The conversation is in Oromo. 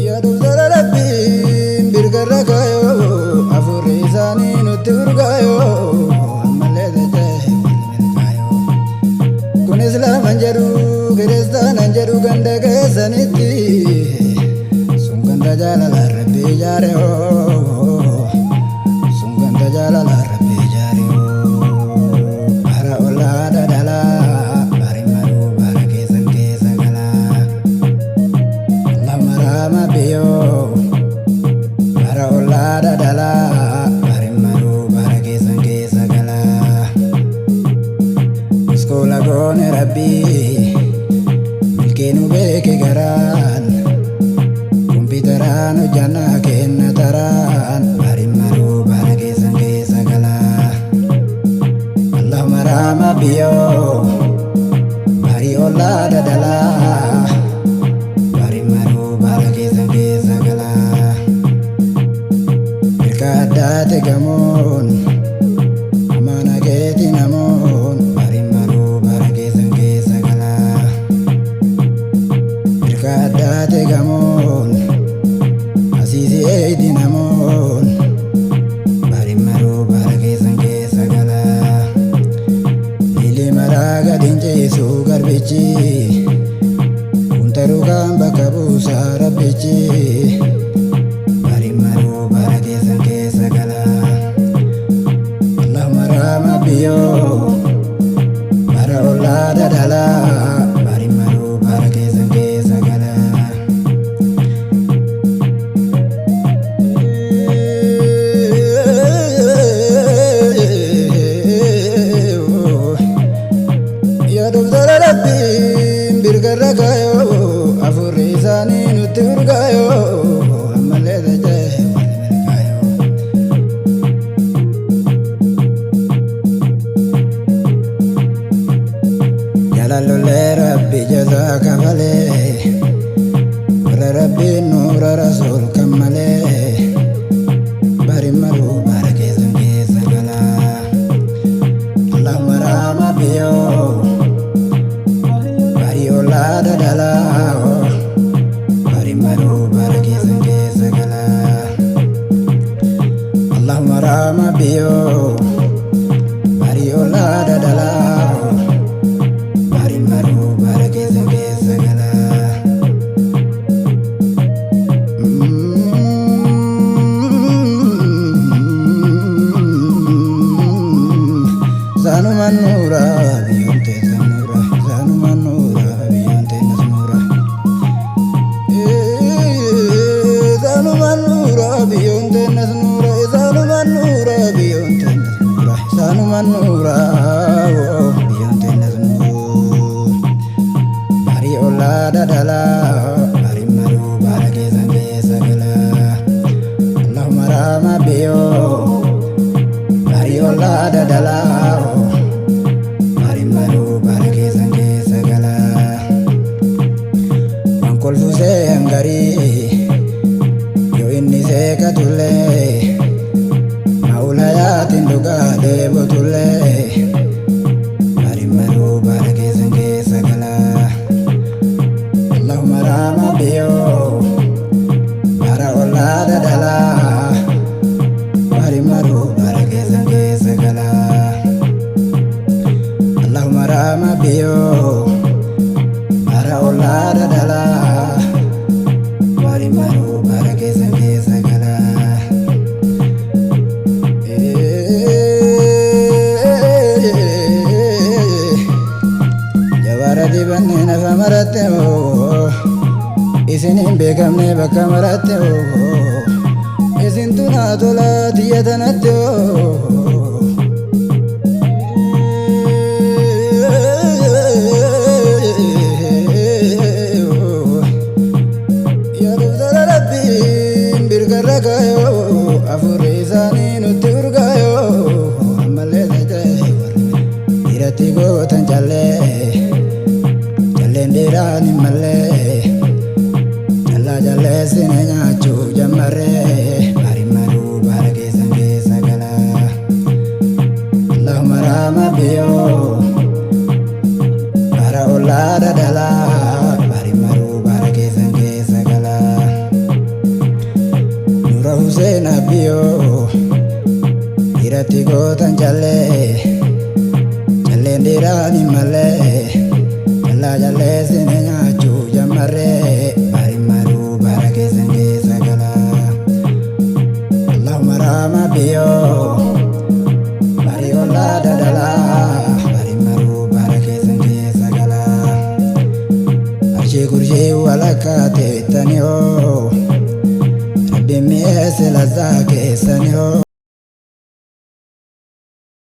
Ya Doctor Rabbi birgaragayo afurizani nuturgayo amalede walmirgayo kun Islam anjaru Kristan anjaru gandage saniti sunganda jalala Rabbi jareo sunganda jalala Rabbi jareo para olada dala barimaru barake sanke sagala Allah marama biyo para olada dala barimaru barake sanke sagala iskola gone Rabbi milkenu beke garan kumpitaran jana kenna taran barimaru barake sanke sagala Allah marama biyo bari olada dala barimaru barake sanke sagala birkadate gamon amana geti namon barimaru barake sanke sagala birkadate gamon asisi edi namon barimaru barake sanke sagala lili maraga dinje su garbichi untaru gamba kabusa rabbichi barimaru barake sanke sagala Allah marama biyo bara olada dala barimaru barake sanke sagala Ya Doctor Rabbi birgaragayo afurizani nuturgayo amalede walmirgayo Jalalulle Rabbi jazaka male wara Rabbi nura rasul kamale barimaru barake sanke sagala Allah marama biyo bari olada dala barimaru barake sanke sagala Allah marama biyo bari olada dala barimaru barake sanke sagala Zanu manura biyonte zanura zanu manura biyonte nasmura zanu manura biyonte nasmura zanu manura biyonte nasmura zanu manura biyonte nasmura bari olada dala barimaru barake sanke sagala Allah marama biyo bari olada dala barimaru barake sanke sagala mankol fuse angari yo inni sekatule maulayatin duga debotule barimaru barake sanke sagala Allah marama biyo bara olada dala barimaru barake sanke sagala Allah marama biyo bara olada dala barimaru barake sanke sagala jawara dibanne nafa maratte isinin beekamne bakka maratte isin tuna tola tiyatanate Ya Doctor Rabbi birgaragayo afurizani nuturgayo amalede irati gotan jalle jallendirani malle jalla jalle sinenya chu jamare barimaru barake sanke itti gootan callee calleen dhiiraan hin mallee callaa calleessine nyaachuu jammarree bari maruu bara keessan keessa gala. Allahumma raama biyyoo bari ollaa dadalaa bari maruu bara keessan keessa gala. Arshii kurshii walakkaa teettanii hoo rabbiin mi'eesse lazzaa keessanii hoo.